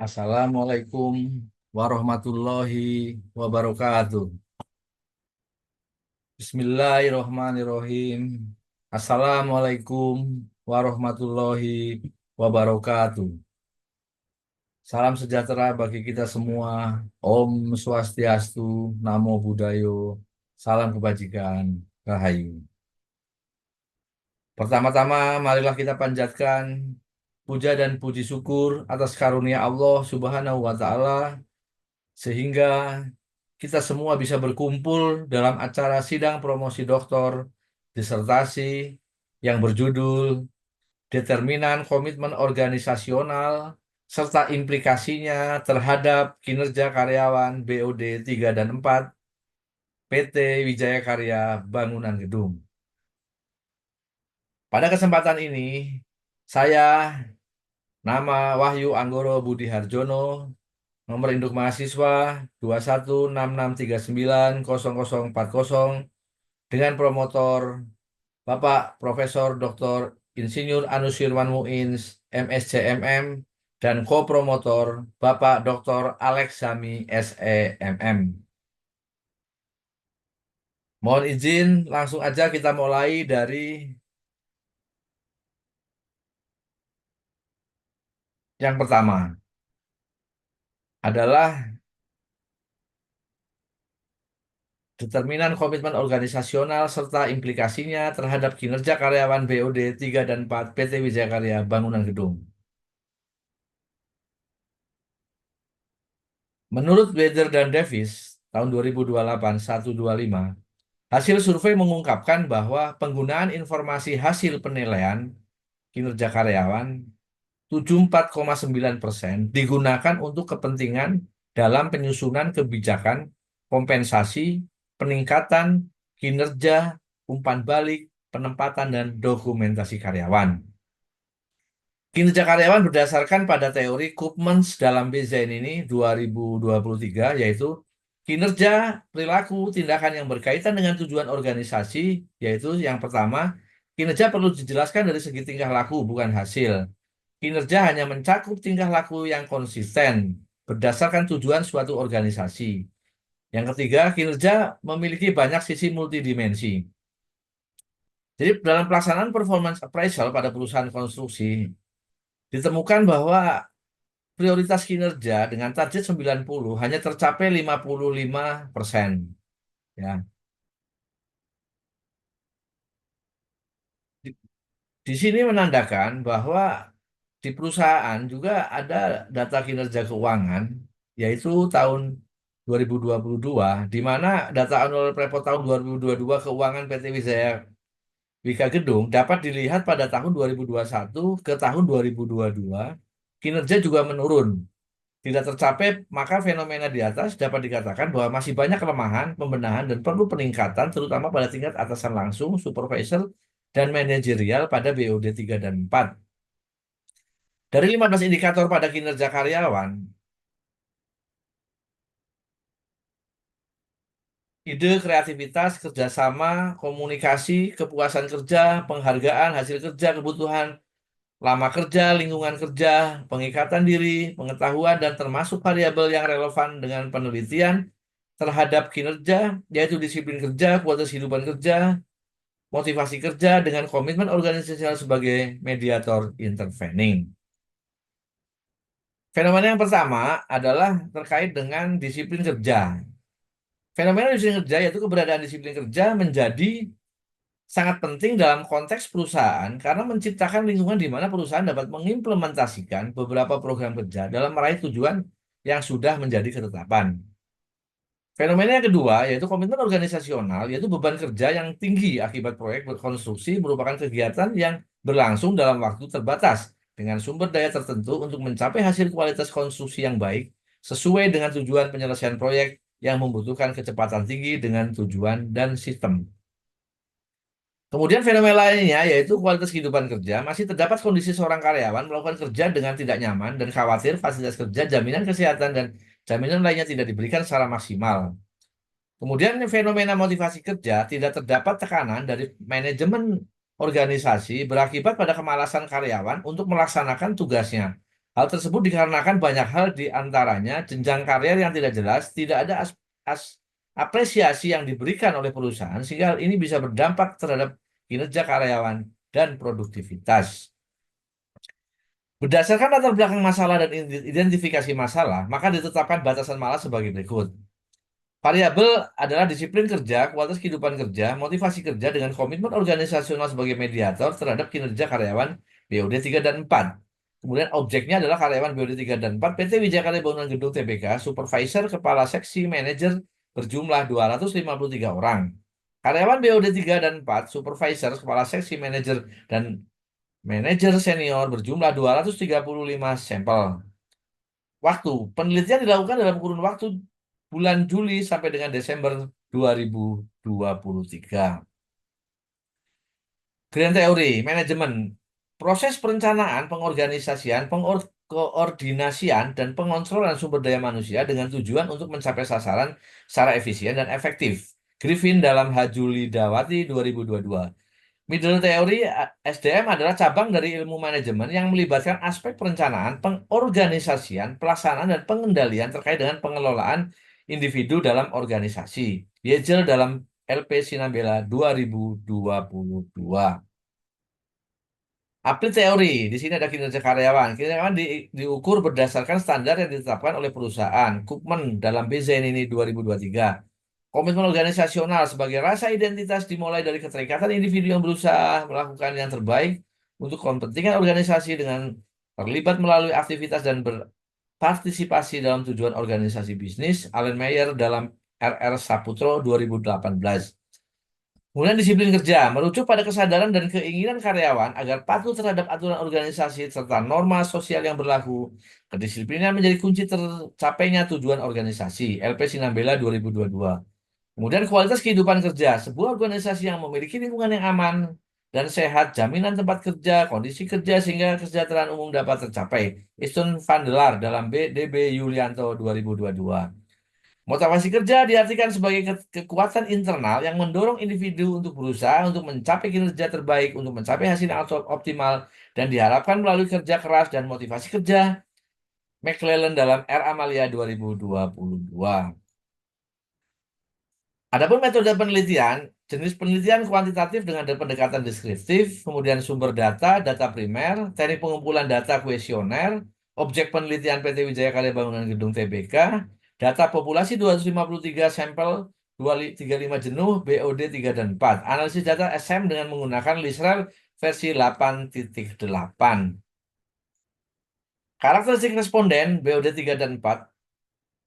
Assalamualaikum warahmatullahi wabarakatuh. Bismillahirrahmanirrahim. Assalamualaikum warahmatullahi wabarakatuh. Salam sejahtera bagi kita semua. Om Swastiastu, Namo Buddhayo, salam kebajikan, Rahayu. Pertama-tama, marilah kita panjatkan puja dan puji syukur atas karunia Allah Subhanahu wa Ta'ala, sehingga kita semua bisa berkumpul dalam acara sidang promosi doktor disertasi yang berjudul Determinan Komitmen Organisasional serta implikasinya terhadap kinerja karyawan BOD 3 dan 4 PT Wijaya Karya Bangunan Gedung. Pada kesempatan ini, saya, nama Wahyu Anggoro Budi Harjono, nomor induk mahasiswa 21663900040, dengan promotor Bapak Profesor Dr. Insinyur Anusirwan Muins, MSc.MM, dan kopromotor Bapak Dr. Alex Sami, SE.MM. Mohon izin, langsung aja kita mulai dari yang pertama. Adalah determinan komitmen organisasional serta implikasinya terhadap kinerja karyawan BOD 3 dan 4 PT Wijaya Karya Bangunan Gedung. Menurut Weather dan Davis tahun 2028-125, hasil survei mengungkapkan bahwa penggunaan informasi hasil penilaian kinerja karyawan 74,9% digunakan untuk kepentingan dalam penyusunan kebijakan kompensasi, peningkatan kinerja, umpan balik, penempatan, dan dokumentasi karyawan. Kinerja karyawan berdasarkan pada teori Koopmans dalam desain ini 2023, yaitu kinerja, perilaku, tindakan yang berkaitan dengan tujuan organisasi, yaitu yang pertama, kinerja perlu dijelaskan dari segi tingkah laku, bukan hasil. Kinerja hanya mencakup tingkah laku yang konsisten berdasarkan tujuan suatu organisasi. Yang ketiga, kinerja memiliki banyak sisi multidimensi. Jadi dalam pelaksanaan performance appraisal pada perusahaan konstruksi, ditemukan bahwa prioritas kinerja dengan target 90 hanya tercapai 55%. Ya. Di, di sini menandakan bahwa di perusahaan juga ada data kinerja keuangan, yaitu tahun 2022, di mana data annual report tahun 2022 keuangan PT Wijaya Wika Gedung dapat dilihat pada tahun 2021 ke tahun 2022, kinerja juga menurun. Tidak tercapai, maka fenomena di atas dapat dikatakan bahwa masih banyak kelemahan, pembenahan, dan perlu peningkatan, terutama pada tingkat atasan langsung, supervisor, dan manajerial pada BOD 3 dan 4. Dari 15 indikator pada kinerja karyawan, ide, kreativitas, kerjasama, komunikasi, kepuasan kerja, penghargaan, hasil kerja, kebutuhan, lama kerja, lingkungan kerja, pengikatan diri, pengetahuan, dan termasuk variabel yang relevan dengan penelitian terhadap kinerja, yaitu disiplin kerja, kualitas kehidupan kerja, motivasi kerja, dengan komitmen organisasional sebagai mediator intervening. Fenomena yang pertama adalah terkait dengan disiplin kerja. Fenomena disiplin kerja, yaitu keberadaan disiplin kerja, menjadi sangat penting dalam konteks perusahaan karena menciptakan lingkungan di mana perusahaan dapat mengimplementasikan beberapa program kerja dalam meraih tujuan yang sudah menjadi ketetapan. Fenomena yang kedua yaitu komitmen organisasional, yaitu beban kerja yang tinggi akibat proyek berkonstruksi merupakan kegiatan yang berlangsung dalam waktu terbatas dengan sumber daya tertentu untuk mencapai hasil kualitas konstruksi yang baik sesuai dengan tujuan penyelesaian proyek yang membutuhkan kecepatan tinggi dengan tujuan dan sistem. Kemudian fenomena lainnya yaitu kualitas kehidupan kerja. Masih terdapat kondisi seorang karyawan melakukan kerja dengan tidak nyaman dan khawatir fasilitas kerja, jaminan kesehatan, dan jaminan lainnya tidak diberikan secara maksimal. Kemudian fenomena motivasi kerja, tidak terdapat tekanan dari manajemen organisasi berakibat pada kemalasan karyawan untuk melaksanakan tugasnya. Hal tersebut dikarenakan banyak hal di antaranya jenjang karier yang tidak jelas, tidak ada apresiasi yang diberikan oleh perusahaan, sehingga hal ini bisa berdampak terhadap kinerja karyawan dan produktivitas. Berdasarkan latar belakang masalah dan identifikasi masalah, maka ditetapkan batasan malas sebagai berikut. Variabel adalah disiplin kerja, kualitas kehidupan kerja, motivasi kerja dengan komitmen organisasional sebagai mediator terhadap kinerja karyawan BOD 3 dan 4. Kemudian objeknya adalah karyawan BOD 3 dan 4 PT Wijaya Karya Bangunan Gedung TBK, supervisor, kepala seksi, manajer berjumlah 253 orang. Karyawan BOD 3 dan 4, supervisor, kepala seksi, manajer, dan manajer senior berjumlah 235 sampel. Waktu penelitian dilakukan dalam kurun waktu bulan Juli sampai dengan Desember 2023. Grand teori, manajemen, proses perencanaan, pengorganisasian, koordinasian, dan pengontrolan sumber daya manusia dengan tujuan untuk mencapai sasaran secara efisien dan efektif. Griffin dalam H. Julidawati 2022. Middle Theory SDM adalah cabang dari ilmu manajemen yang melibatkan aspek perencanaan, pengorganisasian, pelaksanaan, dan pengendalian terkait dengan pengelolaan individu dalam organisasi. Yegel dalam LP Sinambela 2022. Applied teori, di sini ada kinerja karyawan. Karyawan diukur berdasarkan standar yang ditetapkan oleh perusahaan. Koopman dalam BZN ini 2023. Komitmen organisasional sebagai rasa identitas dimulai dari keterikatan individu yang berusaha melakukan yang terbaik untuk kepentingan organisasi dengan terlibat melalui aktivitas dan berpartisipasi dalam tujuan organisasi bisnis. Allen Meyer dalam RR Saputro 2018. Kemudian disiplin kerja, merujuk pada kesadaran dan keinginan karyawan agar patuh terhadap aturan organisasi serta norma sosial yang berlaku. Kedisiplinan menjadi kunci tercapainya tujuan organisasi. LP Sinambela 2022. Kemudian kualitas kehidupan kerja, sebuah organisasi yang memiliki lingkungan yang aman dan sehat, jaminan tempat kerja, kondisi kerja sehingga kesejahteraan umum dapat tercapai. Easton van der Laar dalam BDB Yulianto 2022. Motivasi kerja diartikan sebagai kekuatan internal yang mendorong individu untuk berusaha untuk mencapai kinerja terbaik, untuk mencapai hasil yang optimal, dan diharapkan melalui kerja keras dan motivasi kerja. McClellan dalam R. Amalia 2022. Adapun metode penelitian, jenis penelitian kuantitatif dengan pendekatan deskriptif, kemudian sumber data, data primer, teknik pengumpulan data kuesioner, objek penelitian PT Wijaya Karya Bangunan Gedung TBK, data populasi 253 sampel, 235 jenuh, BOD 3 dan 4. Analisis data SM dengan menggunakan LISREL versi 8.8. Karakteristik responden BOD 3 dan 4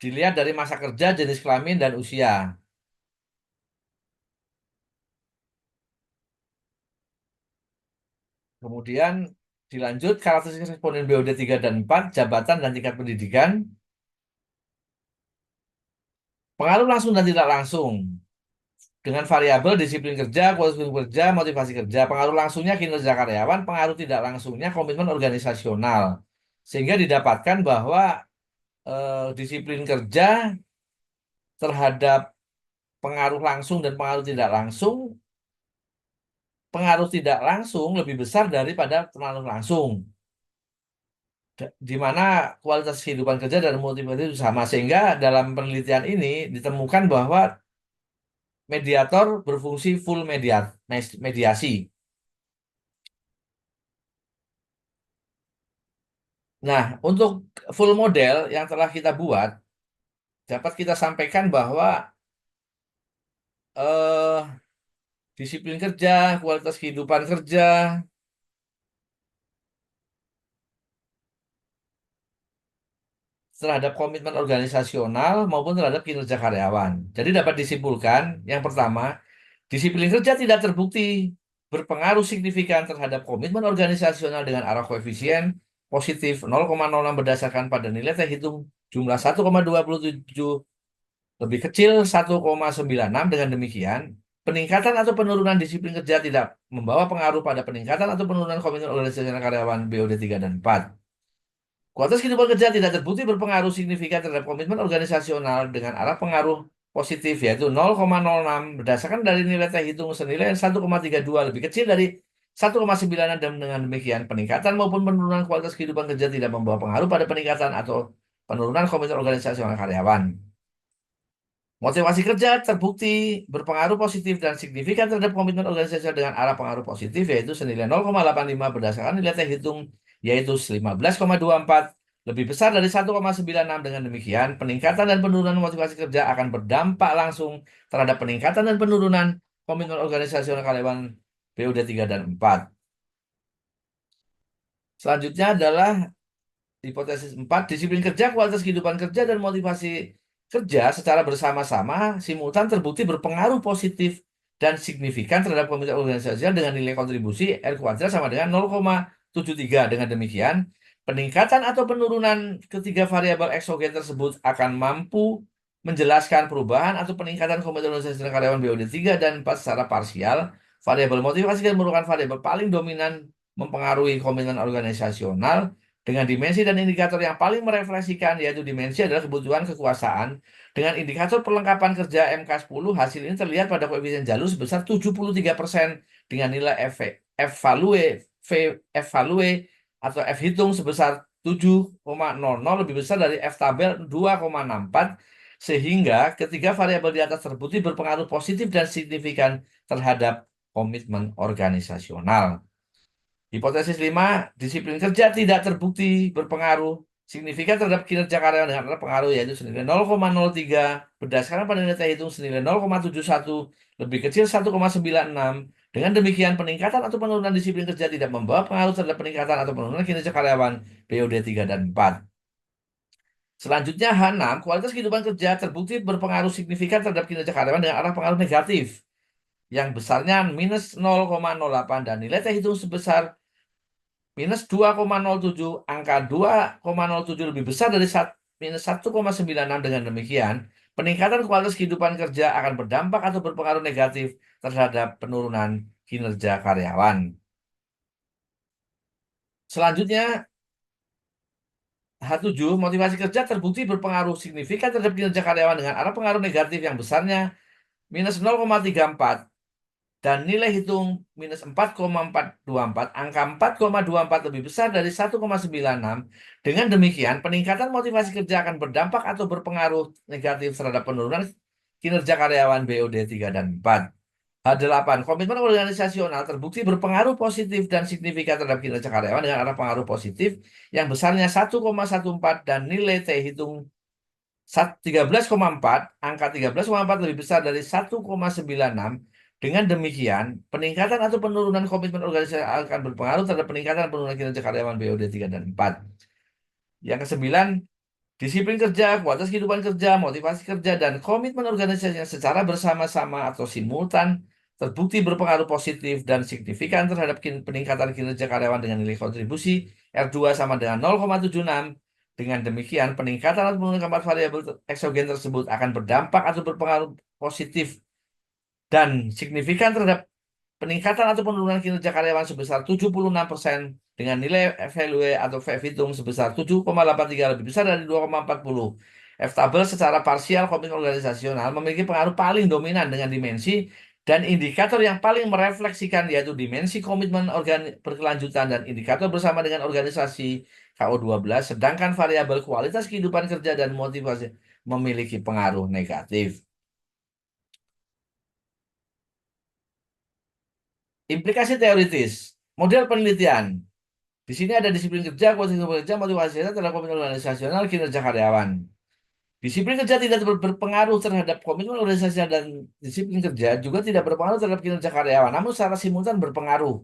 dilihat dari masa kerja, jenis kelamin, dan usia. Kemudian dilanjut karakteristik responden BOD 3 dan 4, jabatan dan tingkat pendidikan, pengaruh langsung dan tidak langsung, dengan variabel disiplin kerja, kualitas kerja, motivasi kerja, pengaruh langsungnya kinerja karyawan, pengaruh tidak langsungnya komitmen organisasional. Sehingga didapatkan bahwa disiplin kerja terhadap pengaruh langsung dan pengaruh tidak langsung lebih besar daripada pengaruh langsung. Di mana kualitas kehidupan kerja dan motivasi itu sama, sehingga dalam penelitian ini ditemukan bahwa mediator berfungsi full mediasi. Nah, untuk full model yang telah kita buat dapat kita sampaikan bahwa eh, disiplin kerja, kualitas kehidupan kerja terhadap komitmen organisasional maupun terhadap kinerja karyawan. Jadi dapat disimpulkan, yang pertama, disiplin kerja tidak terbukti berpengaruh signifikan terhadap komitmen organisasional dengan arah koefisien positif 0,06 berdasarkan pada nilai terhitung jumlah 1,27 lebih kecil 1,96. Dengan demikian, peningkatan atau penurunan disiplin kerja tidak membawa pengaruh pada peningkatan atau penurunan komitmen organisasional karyawan BOD 3 dan 4. Kualitas kehidupan kerja tidak terbukti berpengaruh signifikan terhadap komitmen organisasional dengan arah pengaruh positif yaitu 0,06 berdasarkan dari nilai teh hitung senilai 1,32 lebih kecil dari 1,9 dan dengan demikian peningkatan maupun penurunan kualitas kehidupan kerja tidak membawa pengaruh pada peningkatan atau penurunan komitmen organisasional karyawan. Motivasi kerja terbukti berpengaruh positif dan signifikan terhadap komitmen organisasi dengan arah pengaruh positif yaitu senilai 0,85 berdasarkan nilai teh hitung yaitu 15,24 lebih besar dari 1,96. Dengan demikian peningkatan dan penurunan motivasi kerja akan berdampak langsung terhadap peningkatan dan penurunan komitmen organisasional karyawan PUD 3 dan 4. Selanjutnya adalah hipotesis 4, disiplin kerja, kualitas kehidupan kerja, dan motivasi kerja secara bersama-sama simultan terbukti berpengaruh positif dan signifikan terhadap komitmen organisasi dengan nilai kontribusi R kuadrat sama dengan 0,73. Dengan demikian, peningkatan atau penurunan ketiga variabel eksogen tersebut akan mampu menjelaskan perubahan atau peningkatan komitmen organisasi dan karyawan BOD 3 dan 4 secara parsial. Variabel motivasi dan merupakan variabel paling dominan mempengaruhi komitmen organisasional dengan dimensi dan indikator yang paling merefleksikan yaitu dimensi adalah kebutuhan kekuasaan. Dengan indikator perlengkapan kerja MK10, hasil ini terlihat pada koefisien jalur sebesar 73% dengan nilai F value atau F hitung sebesar 7,00 lebih besar dari F tabel 2,64 sehingga ketiga variabel di atas terbukti berpengaruh positif dan signifikan terhadap komitmen organisasional. Hipotesis 5, disiplin kerja tidak terbukti berpengaruh signifikan terhadap kinerja karyawan dengan arah pengaruh yaitu senilai 0,03 berdasarkan pada nilai hitung senilai 0,71 lebih kecil 1,96. Dengan demikian peningkatan atau penurunan disiplin kerja tidak membawa pengaruh terhadap peningkatan atau penurunan kinerja karyawan POD 3 dan 4. Selanjutnya H6, kualitas kehidupan kerja terbukti berpengaruh signifikan terhadap kinerja karyawan dengan arah pengaruh negatif yang besarnya minus 0,08 dan nilai hitung sebesar minus 2,07, angka 2,07 lebih besar dari minus 1,96. Dengan demikian, peningkatan kualitas kehidupan kerja akan berdampak atau berpengaruh negatif terhadap penurunan kinerja karyawan. Selanjutnya, H7, motivasi kerja terbukti berpengaruh signifikan terhadap kinerja karyawan dengan arah pengaruh negatif yang besarnya minus 0,34 dan nilai hitung minus 4,424, angka 4,24 lebih besar dari 1,96. Dengan demikian, peningkatan motivasi kerja akan berdampak atau berpengaruh negatif terhadap penurunan kinerja karyawan BOD 3 dan 4. H8, komitmen organisasional terbukti berpengaruh positif dan signifikan terhadap kinerja karyawan dengan arah pengaruh positif yang besarnya 1,14 dan nilai T hitung 13,4, angka 13,4 lebih besar dari 1,96. Dengan demikian, peningkatan atau penurunan komitmen organisasi akan berpengaruh terhadap peningkatan dan penurunan kinerja karyawan BOD 3 dan 4. Yang kesembilan, disiplin kerja, kualitas kehidupan kerja, motivasi kerja, dan komitmen organisasi yang secara bersama-sama atau simultan terbukti berpengaruh positif dan signifikan terhadap peningkatan kinerja karyawan dengan nilai kontribusi R2 sama dengan 0,76. Dengan demikian, peningkatan atau penurunan keempat variabel eksogen tersebut akan berdampak atau berpengaruh positif dan signifikan terhadap peningkatan atau penurunan kinerja karyawan sebesar 76% dengan nilai value atau VF hitung sebesar 7,83 lebih besar dari 2,40. F tabel secara parsial komitmen organisasional memiliki pengaruh paling dominan dengan dimensi dan indikator yang paling merefleksikan yaitu dimensi komitmen berkelanjutan dan indikator bersama dengan organisasi KO12, sedangkan variabel kualitas kehidupan kerja dan motivasi memiliki pengaruh negatif. Implikasi teoritis, model penelitian. Di sini ada disiplin kerja, kualitas kerja, motivasi kerja terhadap komitmen organisasional, kinerja karyawan. Disiplin kerja tidak berpengaruh terhadap komitmen organisasi dan disiplin kerja juga tidak berpengaruh terhadap kinerja karyawan, namun secara simultan berpengaruh.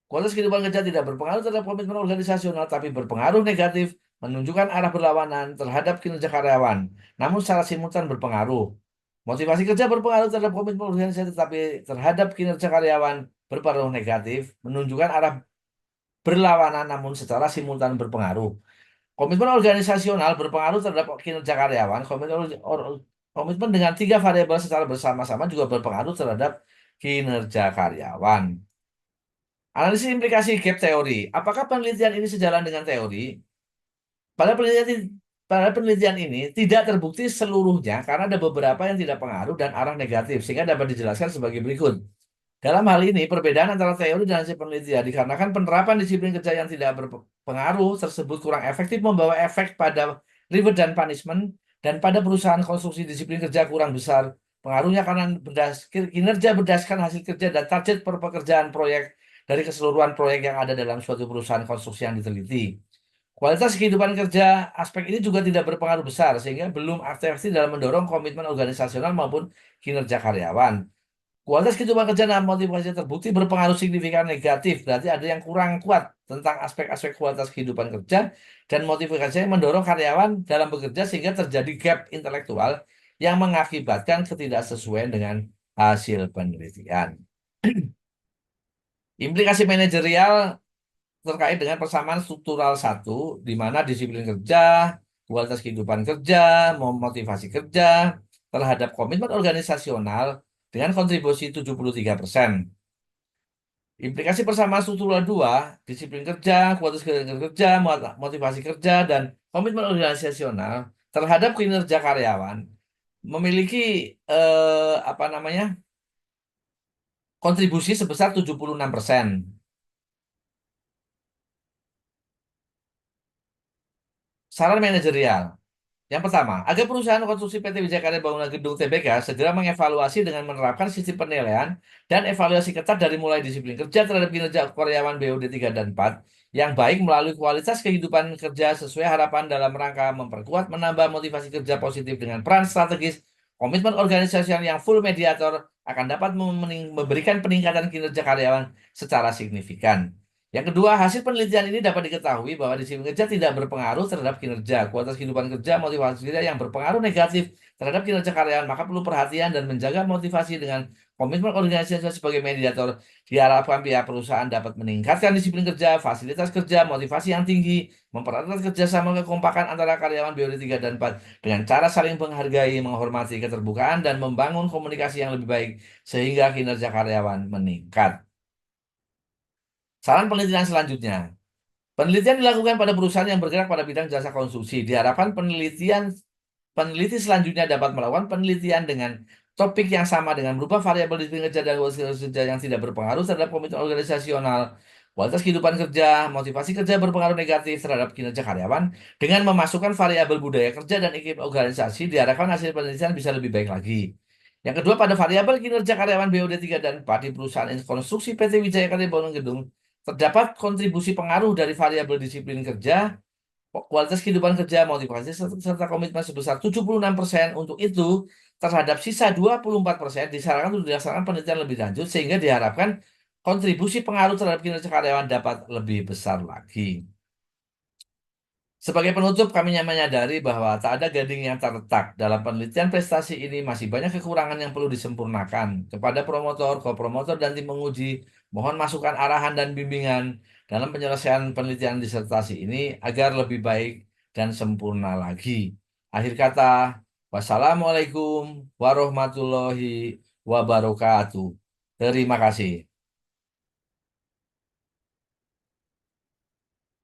Kualitas kehidupan kerja tidak berpengaruh terhadap komitmen organisasional, tapi berpengaruh negatif, menunjukkan arah berlawanan terhadap kinerja karyawan, namun secara simultan berpengaruh. Motivasi kerja berpengaruh terhadap komitmen organisasi, tetapi terhadap kinerja karyawan berpengaruh negatif, menunjukkan arah berlawanan namun secara simultan berpengaruh. Komitmen organisasional berpengaruh terhadap kinerja karyawan. Komitmen dengan tiga variabel secara bersama-sama juga berpengaruh terhadap kinerja karyawan. Analisis implikasi gap teori. Apakah penelitian ini sejalan dengan teori? Pada penelitian pada penelitian ini tidak terbukti seluruhnya karena ada beberapa yang tidak pengaruh dan arah negatif sehingga dapat dijelaskan sebagai berikut. Dalam hal ini, perbedaan antara teori dan hasil penelitian dikarenakan penerapan disiplin kerja yang tidak berpengaruh tersebut kurang efektif membawa efek pada reward dan punishment, dan pada perusahaan konstruksi disiplin kerja kurang besar pengaruhnya karena kinerja berdasarkan hasil kerja dan target per pekerjaan proyek dari keseluruhan proyek yang ada dalam suatu perusahaan konstruksi yang diteliti. Kualitas kehidupan kerja, aspek ini juga tidak berpengaruh besar, sehingga belum efektif dalam mendorong komitmen organisasional maupun kinerja karyawan. Kualitas kehidupan kerja dan motivasi terbukti berpengaruh signifikan negatif. Berarti ada yang kurang kuat tentang aspek-aspek kualitas kehidupan kerja dan motivasi yang mendorong karyawan dalam bekerja sehingga terjadi gap intelektual yang mengakibatkan ketidaksesuaian dengan hasil penelitian. Implikasi manajerial terkait dengan persamaan struktural satu, di mana disiplin kerja, kualitas kehidupan kerja, motivasi kerja terhadap komitmen organisasional dengan kontribusi 73%. Implikasi persamaan struktural dua, disiplin kerja, kualitas kerja, motivasi kerja, dan komitmen organisasional terhadap kinerja karyawan memiliki apa namanya kontribusi sebesar 76%. Saran manajerial. Yang pertama, agar perusahaan konstruksi PT Wijaya Karya Bangunan Gedung TBK segera mengevaluasi dengan menerapkan sistem penilaian dan evaluasi ketat dari mulai disiplin kerja terhadap kinerja karyawan BUD 3 dan 4 yang baik melalui kualitas kehidupan kerja sesuai harapan dalam rangka memperkuat menambah motivasi kerja positif dengan peran strategis, komitmen organisasi yang full mediator akan dapat memberikan peningkatan kinerja karyawan secara signifikan. Yang kedua, hasil penelitian ini dapat diketahui bahwa disiplin kerja tidak berpengaruh terhadap kinerja, kualitas kehidupan kerja, motivasi kerja yang berpengaruh negatif terhadap kinerja karyawan, maka perlu perhatian dan menjaga motivasi dengan komitmen organisasi sebagai mediator. Diharapkan pihak perusahaan dapat meningkatkan disiplin kerja, fasilitas kerja, motivasi yang tinggi, mempererat kerjasama kekompakan antara karyawan BOD 3 dan 4 dengan cara saling menghargai, menghormati keterbukaan, dan membangun komunikasi yang lebih baik sehingga kinerja karyawan meningkat. Saran penelitian selanjutnya. Penelitian dilakukan pada perusahaan yang bergerak pada bidang jasa konstruksi. Diharapkan peneliti selanjutnya dapat melakukan penelitian dengan topik yang sama dengan berupa variabel di kinerja dan kualitas kerja yang tidak berpengaruh terhadap komitmen organisasional, kualitas kehidupan kerja, motivasi kerja berpengaruh negatif terhadap kinerja karyawan. Dengan memasukkan variabel budaya kerja dan iklim organisasi, diharapkan hasil penelitian bisa lebih baik lagi. Yang kedua, pada variabel kinerja karyawan BOD 3 dan 4 di perusahaan konstruksi PT Wijaya Karya Bangunan Gedung, terdapat kontribusi pengaruh dari variabel disiplin kerja, kualitas kehidupan kerja, motivasi, serta komitmen sebesar 76%. Untuk itu, terhadap sisa 24% disarankan untuk dilaksanakan penelitian lebih lanjut sehingga diharapkan kontribusi pengaruh terhadap kinerja karyawan dapat lebih besar lagi. Sebagai penutup, kami menyadari bahwa tak ada gading yang terletak. Dalam penelitian prestasi ini masih banyak kekurangan yang perlu disempurnakan. Kepada promotor, kopromotor, dan tim penguji, mohon masukan arahan dan bimbingan dalam penyelesaian penelitian disertasi ini agar lebih baik dan sempurna lagi. Akhir kata, wassalamualaikum warahmatullahi wabarakatuh. Terima kasih.